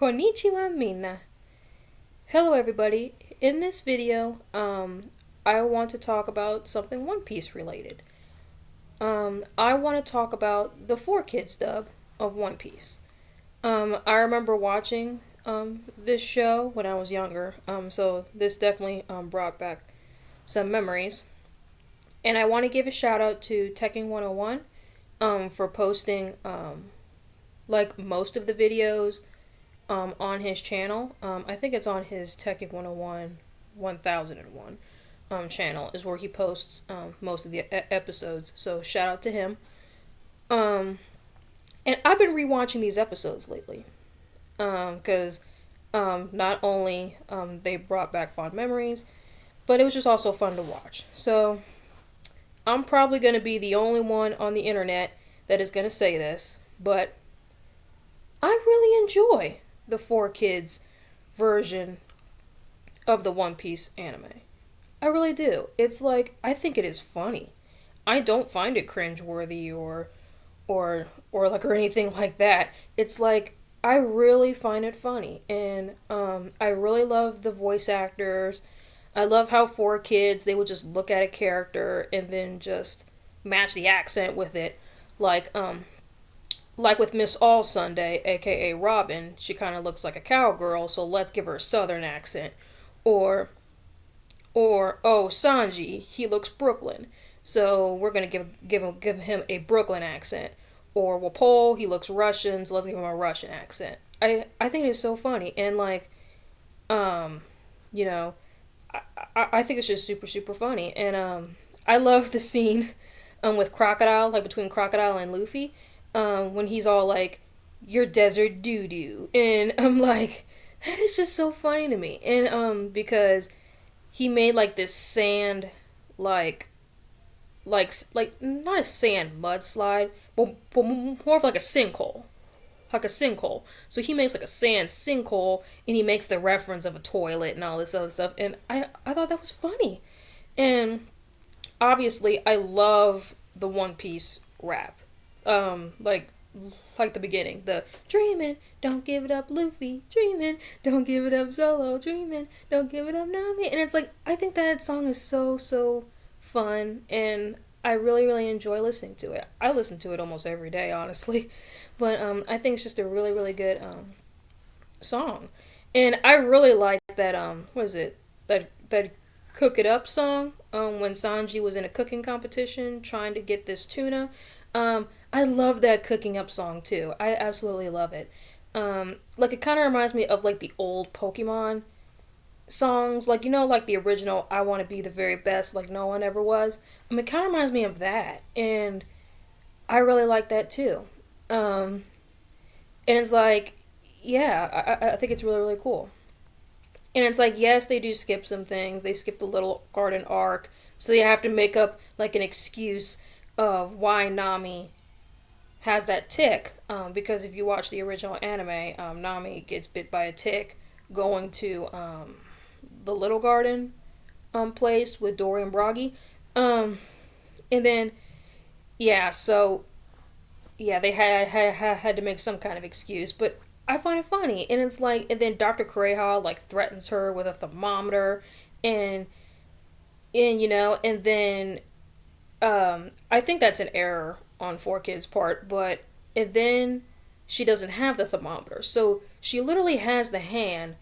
Konnichiwa mina. Hello everybody. In this video, I want to talk about something One Piece related. I want to talk about the 4Kids dub of One Piece. I remember watching this show when I was younger, so this definitely brought back some memories. And I want to give a shout out to Tekken 101 for posting like most of the videos on his channel. I think it's on his Tekken 101 1001 channel is where he posts most of the episodes. So shout out to him. And I've been rewatching these episodes lately because not only they brought back fond memories, but it was just also fun to watch. So I'm probably going to be the only one on the internet that is going to say this, but I really enjoy the 4Kids version of the One Piece anime. I really do. It's like, I think it is funny. I don't find it cringeworthy or anything like that. It's like, I really find it funny, and I really love the voice actors. I love how 4Kids, they would just look at a character and then just match the accent with it. Like with Miss All Sunday, aka Robin, she kind of looks like a cowgirl, so let's give her a southern accent. Or oh, Sanji, he looks Brooklyn, so we're gonna give him a Brooklyn accent. Or Wapol, he looks Russian, so let's give him a Russian accent. I think it's so funny, and like, you know, I think it's just super super funny, and I love the scene with Crocodile, like between Crocodile and Luffy, when he's all like, "You're desert doo doo," and I'm like, that is just so funny to me, and because he made like this sand, like not a sand mudslide, but more of like a sinkhole, like a sinkhole. So he makes like a sand sinkhole, and he makes the reference of a toilet and all this other stuff, and I thought that was funny, and obviously I love the One Piece rap, like the beginning, the dreaming, don't give it up, Luffy, dreaming, don't give it up, Zolo, dreaming, don't give it up, Nami, and it's like I think that song is so fun, and I really really enjoy listening to it. I listen to it almost every day, honestly, but I think it's just a really really good song, and I really like that what is it, that Cook It Up song, when Sanji was in a cooking competition trying to get this tuna. I love that cooking up song too. I absolutely love it. Like it kind of reminds me of like the old Pokemon songs, like like the original "I Want to Be the Very Best," like no one ever was. It kind of reminds me of that, and I really like that too. And it's like, yeah, I think it's really really cool. And it's like, yes, they do skip some things. They skip the Little Garden arc, so they have to make up like an excuse of why Nami has that tick. Because if you watch the original anime, Nami gets bit by a tick going to the Little Garden place with Dory and Bragi. And then, yeah, so, yeah, they had to make some kind of excuse, but I find it funny. And it's like, and then Dr. Kureha, like, threatens her with a thermometer, and, and then, I think that's an error on 4Kids' part, but and then she doesn't have the thermometer, so she literally has the hand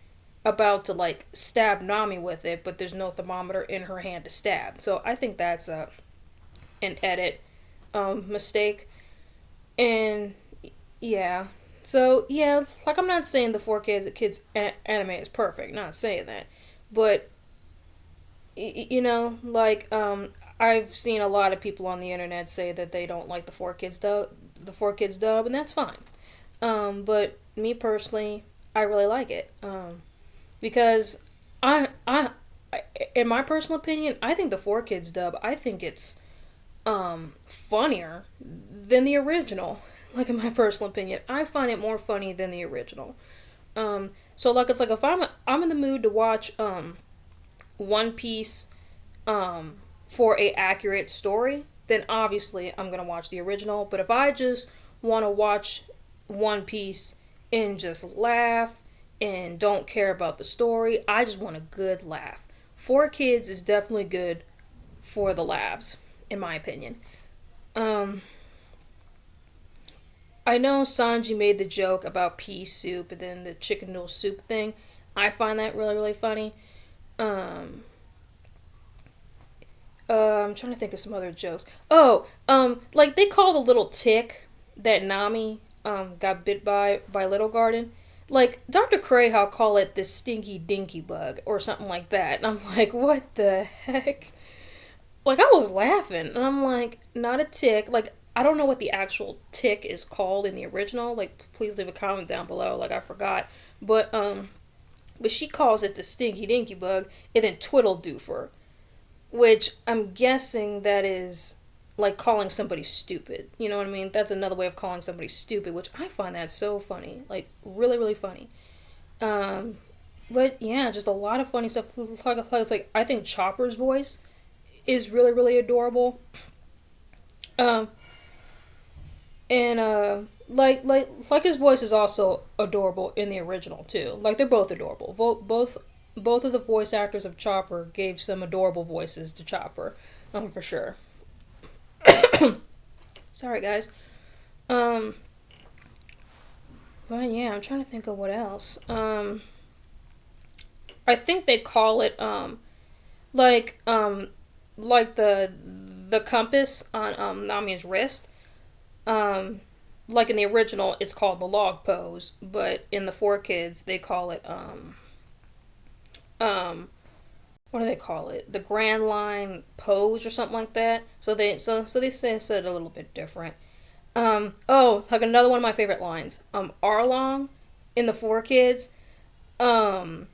about to like stab Nami with it, but there's no thermometer in her hand to stab. So I think that's an edit mistake, and yeah. So yeah, like I'm not saying the 4Kids anime is perfect, not saying that, but like I've seen a lot of people on the internet say that they don't like the 4Kids dub, and that's fine. But me personally, I really like it, because in my personal opinion, I think the 4Kids dub, I think it's funnier than the original. Like in my personal opinion, I find it more funny than the original. So like it's like if I'm in the mood to watch One Piece for a accurate story, then obviously I'm gonna watch the original. But if I just want to watch One Piece and just laugh and don't care about the story. I just want a good laugh. 4 Kids is definitely good for the laughs, in my opinion. Um, I know Sanji made the joke about pea soup and then the chicken noodle soup thing. I find that really, really funny. Um, I'm trying to think of some other jokes. Oh, like they call the little tick that Nami got bit by Little Garden. Like Dr. Crayhaw call it the stinky dinky bug or something like that. And I'm like, what the heck? Like I was laughing and I'm like, not a tick. Like I don't know what the actual tick is called in the original. Like please leave a comment down below. Like I forgot. But she calls it the stinky dinky bug and then Twiddledoofer, which I'm guessing that is like calling somebody stupid. You know what I mean? That's another way of calling somebody stupid, which I find that so funny. Like really, really funny. Um, but yeah, just a lot of funny stuff. Like I think Chopper's voice is really, really adorable. Um, and like his voice is also adorable in the original too. Like they're both adorable. Both of the voice actors of Chopper gave some adorable voices to Chopper, for sure. Sorry, guys. Um, but yeah, I'm trying to think of what else. I think they call it like like the compass on Nami's wrist. Um, like in the original, it's called the log pose, but in the 4 Kids, they call it um what do they call it? The Grand Line pose or something like that. So they said it a little bit different. Oh, like another one of my favorite lines. Arlong in the 4 Kids. Um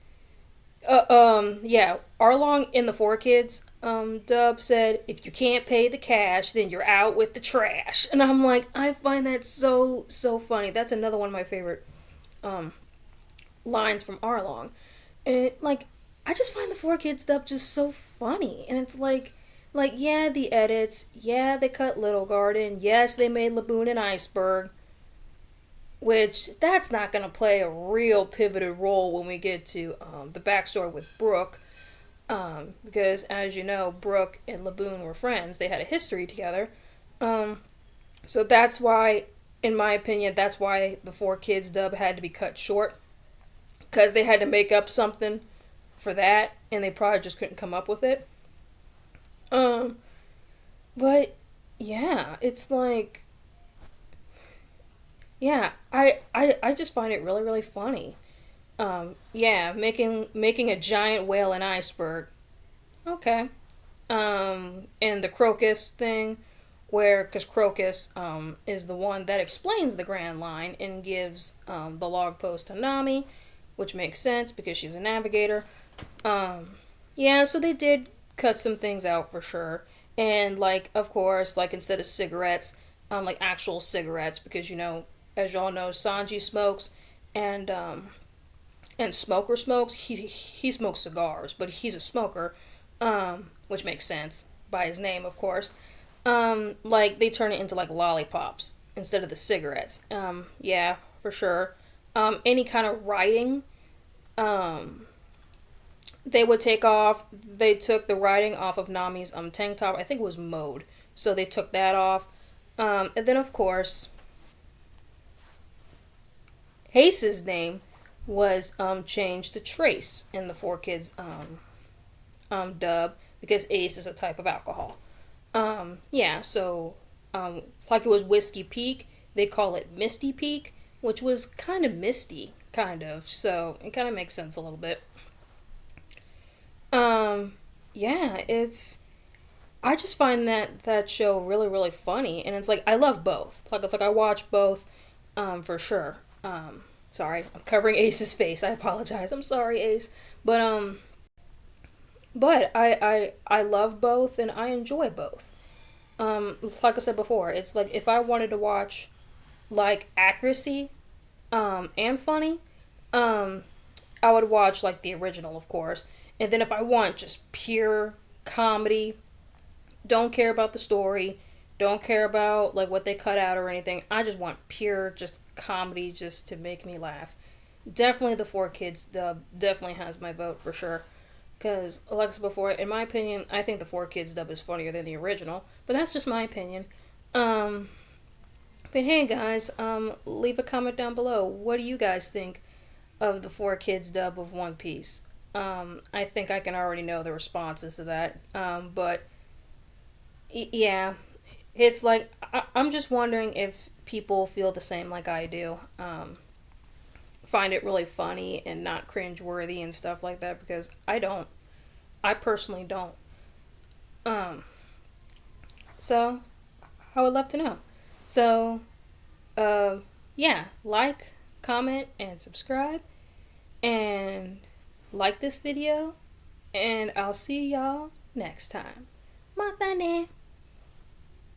yeah, Arlong in the 4 Kids dub said, "If you can't pay the cash, then you're out with the trash." And I'm like, I find that so funny. That's another one of my favorite um lines from Arlong. And like I just find the 4 Kids dub just so funny. And it's like yeah, the edits, yeah, they cut Little Garden, yes, they made Laboon an iceberg, which that's not going to play a real pivoted role when we get to the backstory with Brooke. Because, as you know, Brooke and Laboon were friends. They had a history together. Um, so that's why, in my opinion, that's why the 4 Kids dub had to be cut short. Because they had to make up something for that, and they probably just couldn't come up with it. Um, but yeah, it's like yeah, I just find it really really funny. Yeah, making a giant whale an iceberg. Okay. And the Crocus thing, where because Crocus is the one that explains the Grand Line and gives the log post to Nami, which makes sense because she's a navigator. Um, yeah, so they did cut some things out for sure, and like of course, like instead of cigarettes, like actual cigarettes because as y'all know, Sanji smokes, and Smoker smokes. He smokes cigars, but he's a smoker, which makes sense by his name, of course. Like they turn it into like lollipops instead of the cigarettes. Yeah, for sure. Any kind of writing, um, they would take off. They took the writing off of Nami's tank top. I think it was mode, so they took that off. And then of course, Ace's name was changed to Trace in the 4 Kids dub because Ace is a type of alcohol. Yeah, so like it was Whiskey Peak, they call it Misty Peak, which was kind of misty, kind of. So it kind of makes sense a little bit. Um, yeah, it's I just find that show really really funny, and it's like I love both. Like it's like I watch both, for sure. Sorry, I'm covering Ace's face. I apologize. I'm sorry, Ace, but I love both and I enjoy both. Like I said before, it's like if I wanted to watch like accuracy, and funny, um, I would watch like the original, of course, and then if I want just pure comedy, don't care about the story, don't care about like what they cut out or anything. I just want pure just comedy just to make me laugh. definitely the Four Kids dub definitely has my vote for sure. Because, like I said before, in my opinion, I think the Four Kids dub is funnier than the original. But that's just my opinion. Um, but hey, guys, leave a comment down below. What do you guys think of the Four Kids dub of One Piece? I think I can already know the responses to that. But yeah, it's like I'm just wondering if people feel the same like I do. Find it really funny and not cringeworthy and stuff like that, because I don't. I personally don't. Um, so I would love to know. So, uh, yeah, like, comment, and subscribe, and like this video, and I'll see y'all next time. Matane!